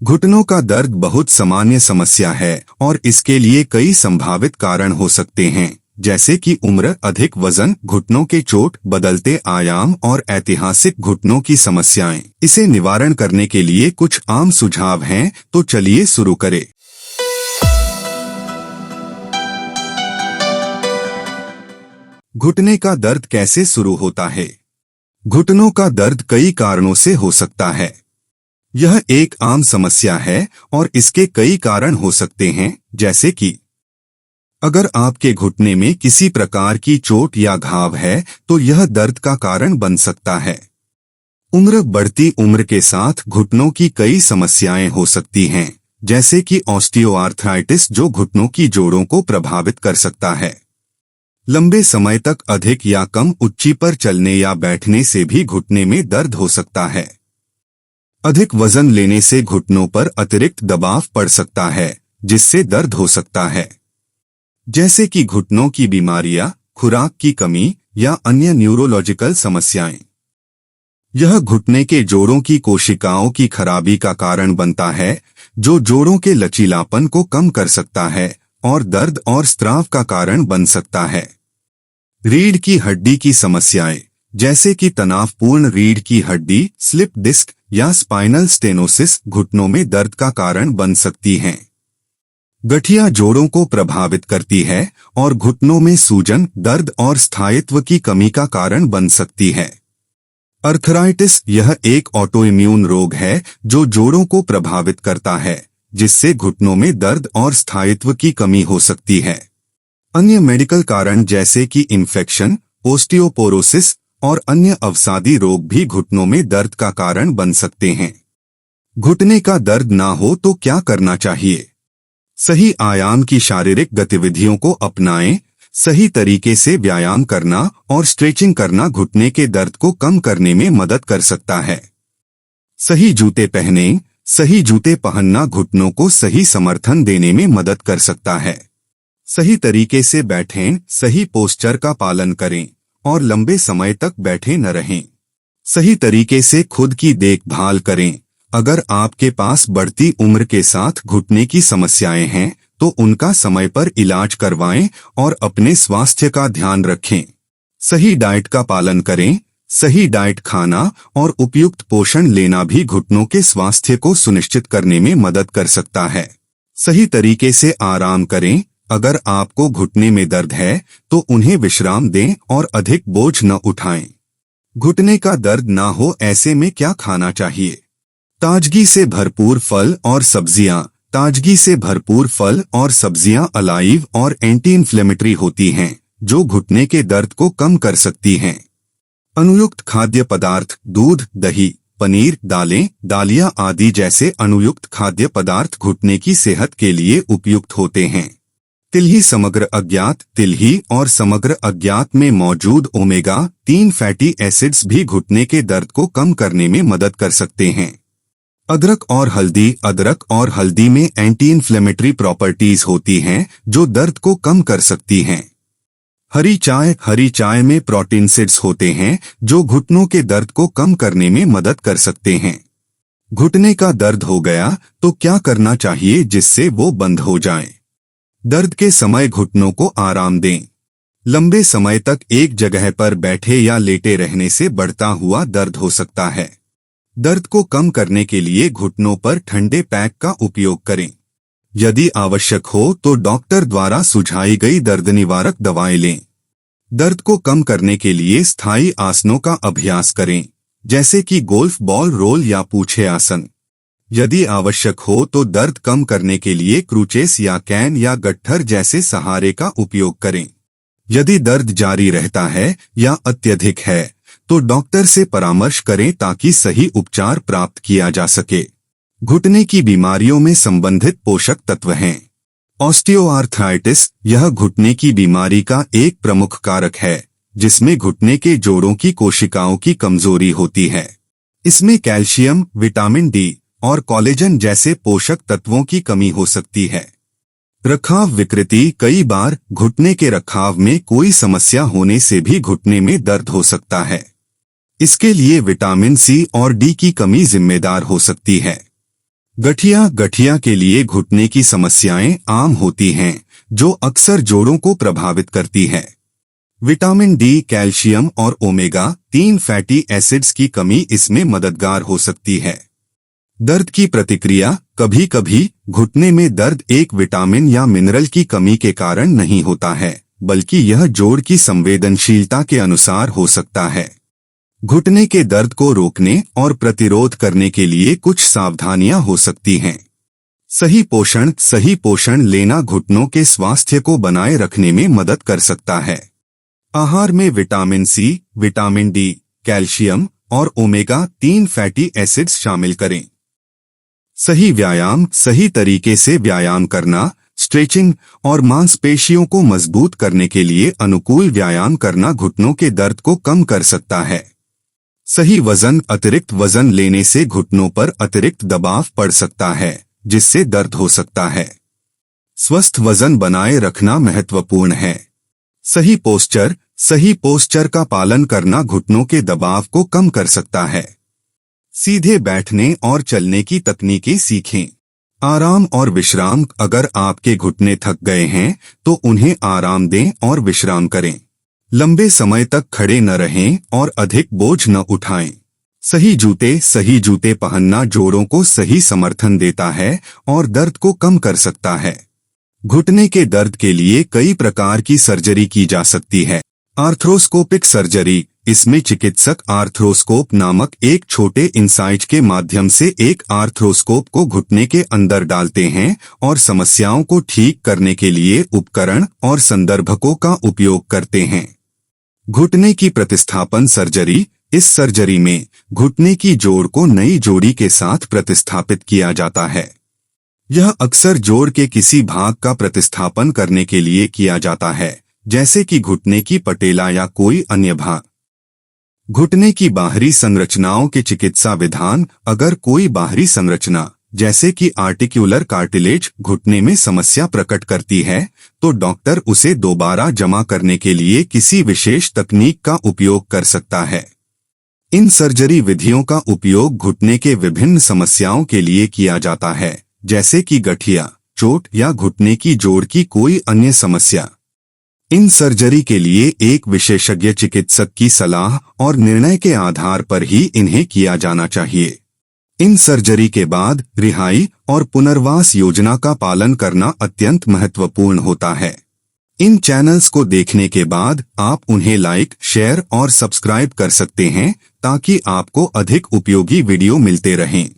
घुटनों का दर्द बहुत सामान्य समस्या है और इसके लिए कई संभावित कारण हो सकते हैं, जैसे कि उम्र, अधिक वजन, घुटनों के चोट, बदलते आयाम और ऐतिहासिक घुटनों की समस्याएं। इसे निवारण करने के लिए कुछ आम सुझाव हैं, तो चलिए शुरू करें। घुटने का दर्द कैसे शुरू होता है? घुटनों का दर्द कई कारणों से हो सकता है। यह एक आम समस्या है और इसके कई कारण हो सकते हैं, जैसे कि अगर आपके घुटने में किसी प्रकार की चोट या घाव है तो यह दर्द का कारण बन सकता है। उम्र, बढ़ती उम्र के साथ घुटनों की कई समस्याएं हो सकती हैं, जैसे कि ऑस्टियोआर्थराइटिस जो घुटनों की जोड़ों को प्रभावित कर सकता है। लंबे समय तक अधिक या कम ऊंचाई पर चलने या बैठने से भी घुटने में दर्द हो सकता है। अधिक वजन लेने से घुटनों पर अतिरिक्त दबाव पड़ सकता है, जिससे दर्द हो सकता है, जैसे कि घुटनों की बीमारियां, खुराक की कमी या अन्य न्यूरोलॉजिकल समस्याएं। यह घुटने के जोड़ों की कोशिकाओं की खराबी का कारण बनता है, जो जोड़ों के लचीलापन को कम कर सकता है और दर्द और स्त्राव का कारण बन सकता है। रीढ़ की हड्डी की समस्याएं, जैसे कि तनावपूर्ण रीढ़ की हड्डी, स्लिप डिस्क या स्पाइनल स्टेनोसिस घुटनों में दर्द का कारण बन सकती हैं। गठिया जोड़ों को प्रभावित करती है और घुटनों में सूजन, दर्द और स्थायित्व की कमी का कारण बन सकती है। आर्थराइटिस, यह एक ऑटोइम्यून रोग है जो जोड़ों को प्रभावित करता है, जिससे घुटनों में दर्द और स्थायित्व की कमी हो सकती है। अन्य मेडिकल कारण जैसे कि इन्फेक्शन, ओस्टियोपोरोसिस और अन्य अवसादी रोग भी घुटनों में दर्द का कारण बन सकते हैं। घुटने का दर्द ना हो तो क्या करना चाहिए? सही आयाम की शारीरिक गतिविधियों को अपनाएं। सही तरीके से व्यायाम करना और स्ट्रेचिंग करना घुटने के दर्द को कम करने में मदद कर सकता है। सही जूते पहनें। सही जूते पहनना घुटनों को सही समर्थन देने में मदद कर सकता है। सही तरीके से बैठें। सही पोस्चर का पालन करें और लंबे समय तक बैठे न रहें। सही तरीके से खुद की देखभाल करें। अगर आपके पास बढ़ती उम्र के साथ घुटने की समस्याएं हैं तो उनका समय पर इलाज करवाएं और अपने स्वास्थ्य का ध्यान रखें। सही डाइट का पालन करें। सही डाइट खाना और उपयुक्त पोषण लेना भी घुटनों के स्वास्थ्य को सुनिश्चित करने में मदद कर सकता है। सही तरीके से आराम करें। अगर आपको घुटने में दर्द है तो उन्हें विश्राम दें और अधिक बोझ न उठाएं। घुटने का दर्द ना हो ऐसे में क्या खाना चाहिए? ताजगी से भरपूर फल और सब्जियां। ताजगी से भरपूर फल और सब्जियां अलाइव और एंटी इन्फ्लेमेटरी होती हैं, जो घुटने के दर्द को कम कर सकती हैं। अनुयुक्त खाद्य पदार्थ, दूध, दही, पनीर, दालें, दालियां आदि जैसे अनुयुक्त खाद्य पदार्थ घुटने की सेहत के लिए उपयुक्त होते हैं। तिलही, समग्र अज्ञात तिलही और समग्र अज्ञात में मौजूद ओमेगा-3 फैटी एसिड्स भी घुटने के दर्द को कम करने में मदद कर सकते हैं। अदरक और हल्दी। अदरक और हल्दी में एंटी इन्फ्लेमेटरी प्रॉपर्टीज होती हैं, जो दर्द को कम कर सकती हैं। हरी चाय। हरी चाय में प्रोटीनसिड्स होते हैं, जो घुटनों के दर्द को कम करने में मदद कर सकते हैं। घुटने का दर्द हो गया तो क्या करना चाहिए जिससे वो बंद हो जाए? दर्द के समय घुटनों को आराम दें। लंबे समय तक एक जगह पर बैठे या लेटे रहने से बढ़ता हुआ दर्द हो सकता है। दर्द को कम करने के लिए घुटनों पर ठंडे पैक का उपयोग करें। यदि आवश्यक हो तो डॉक्टर द्वारा सुझाई गई दर्द निवारक दवाएं लें। दर्द को कम करने के लिए स्थायी आसनों का अभ्यास करें, जैसे कि गोल्फ बॉल रोल या पूछे आसन। यदि आवश्यक हो तो दर्द कम करने के लिए क्रूचेस या कैन या गट्ठर जैसे सहारे का उपयोग करें। यदि दर्द जारी रहता है या अत्यधिक है तो डॉक्टर से परामर्श करें ताकि सही उपचार प्राप्त किया जा सके। घुटने की बीमारियों में संबंधित पोषक तत्व हैं। ऑस्टियोआर्थराइटिस, यह घुटने की बीमारी का एक प्रमुख कारक है, जिसमें घुटने के जोड़ों की कोशिकाओं की कमजोरी होती है। इसमें कैल्शियम, विटामिन डी और कोलेजन जैसे पोषक तत्वों की कमी हो सकती है। रखाव विकृति। कई बार घुटने के रखाव में कोई समस्या होने से भी घुटने में दर्द हो सकता है। इसके लिए विटामिन सी और डी की कमी जिम्मेदार हो सकती है। गठिया के लिए घुटने की समस्याएं आम होती हैं, जो अक्सर जोड़ों को प्रभावित करती है। विटामिन डी, कैल्शियम और ओमेगा-3 फैटी एसिड्स की कमी इसमें मददगार हो सकती है। दर्द की प्रतिक्रिया। कभी कभी घुटने में दर्द एक विटामिन या मिनरल की कमी के कारण नहीं होता है, बल्कि यह जोड़ की संवेदनशीलता के अनुसार हो सकता है। घुटने के दर्द को रोकने और प्रतिरोध करने के लिए कुछ सावधानियां हो सकती हैं। सही पोषण लेना घुटनों के स्वास्थ्य को बनाए रखने में मदद कर सकता है। आहार में vitamin C, vitamin D, calcium और ओमेगा-3 फैटी एसिड्स शामिल करें। सही व्यायाम। सही तरीके से व्यायाम करना, स्ट्रेचिंग और मांसपेशियों को मजबूत करने के लिए अनुकूल व्यायाम करना घुटनों के दर्द को कम कर सकता है। सही वजन। अतिरिक्त वजन लेने से घुटनों पर अतिरिक्त दबाव पड़ सकता है, जिससे दर्द हो सकता है। स्वस्थ वजन बनाए रखना महत्वपूर्ण है। सही पोस्चर का पालन करना घुटनों के दबाव को कम कर सकता है। सीधे बैठने और चलने की तकनीकें सीखें। आराम और विश्राम। अगर आपके घुटने थक गए हैं तो उन्हें आराम दें और विश्राम करें। लंबे समय तक खड़े न रहें और अधिक बोझ न उठाएं। सही जूते पहनना जोड़ों को सही समर्थन देता है और दर्द को कम कर सकता है। घुटने के दर्द के लिए कई प्रकार की सर्जरी की जा सकती है। Arthroscopic surgery. इसमें चिकित्सक आर्थ्रोस्कोप नामक एक छोटे इंसाइट के माध्यम से एक आर्थ्रोस्कोप को घुटने के अंदर डालते हैं और समस्याओं को ठीक करने के लिए उपकरण और संदर्भकों का उपयोग करते हैं। घुटने की प्रतिस्थापन सर्जरी। इस सर्जरी में घुटने की जोड़ को नई जोड़ी के साथ प्रतिस्थापित किया जाता है। यह अक्सर जोड़ के किसी भाग का प्रतिस्थापन करने के लिए किया जाता है, जैसे कि घुटने की पटेला या कोई अन्य भाग। घुटने की बाहरी संरचनाओं के चिकित्सा विधान। अगर कोई बाहरी संरचना जैसे कि आर्टिक्युलर कार्टिलेज घुटने में समस्या प्रकट करती है, तो डॉक्टर उसे दोबारा जमा करने के लिए किसी विशेष तकनीक का उपयोग कर सकता है। इन सर्जरी विधियों का उपयोग घुटने के विभिन्न समस्याओं के लिए किया जाता है, जैसे कि गठिया, चोट या घुटने की जोड़ की कोई अन्य समस्या। इन सर्जरी के लिए एक विशेषज्ञ चिकित्सक की सलाह और निर्णय के आधार पर ही इन्हें किया जाना चाहिए। इन सर्जरी के बाद रिहाई और पुनर्वास योजना का पालन करना अत्यंत महत्वपूर्ण होता है। इन चैनल्स को देखने के बाद आप उन्हें लाइक, शेयर और सब्सक्राइब कर सकते हैं ताकि आपको अधिक उपयोगी वीडियो मिलते रहें।